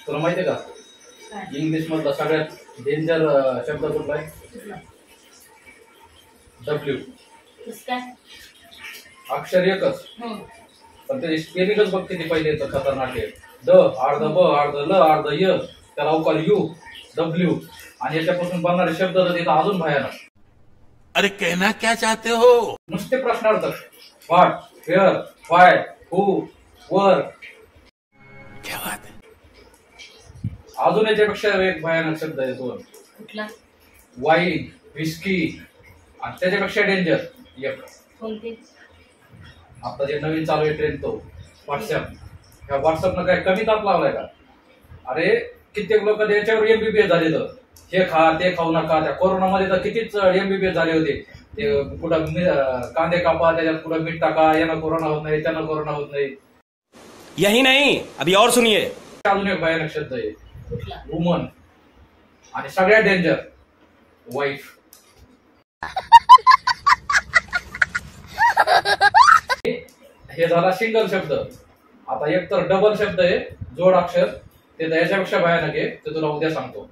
तुला माहिती आहे का इंग्लिश मधला सगळ्यात डेंजर शब्द कुठला आहे? डब्ल्यू. अक्षर एकच पण त्याची स्पेलिंगच बघ किती पहिले येतं खतरनाक आहे. द अर्ध ब अर्ध ल अर्ध य त्याला अवकाळ यू डब्ल्यू आणि याच्यापासून बनणारे शब्द तर तिथं अजून भयानक. अरे कहना क्या चाहते हो? नुसते प्रश्नार्थक. व्हॉट, वेअर, व्हाय, हू, वर. क्या बात है. अजून याच्यापेक्षा एक भयानक शब्द आहे दोन. कुठला? वाईन, विस्की आणि त्याच्यापेक्षा डेंजर एक. कोणते? आता जे नवीन चालू आहे ट्रेंड तो व्हॉट्सअप. ह्या व्हॉट्सअपनं काय कमी ताप लावलाय का? अरे कित्येक लोक याच्यावर एमबीबीएस झाले तर हे खा ते खाऊ नका. त्या कोरोनामध्ये तर कितीच एमबीबीएस झाले होते. ते कुठं कांदे कापा त्याच्यात कुठं मीठ टाका यानं कोरोना होत नाही त्यानं कोरोना होत नाही. यही नहीं अभी और सुनिए. अजून एक भयानक शब्द आहे कुठला? वुमन आणि सगळ्यात डेंजर वाईफ. हे झाला सिंगल शब्द. आता एक तर डबल शब्द आहे जोड अक्षर ते तर याच्यापेक्षा भयानक आहे ते तुला उद्या सांगतो.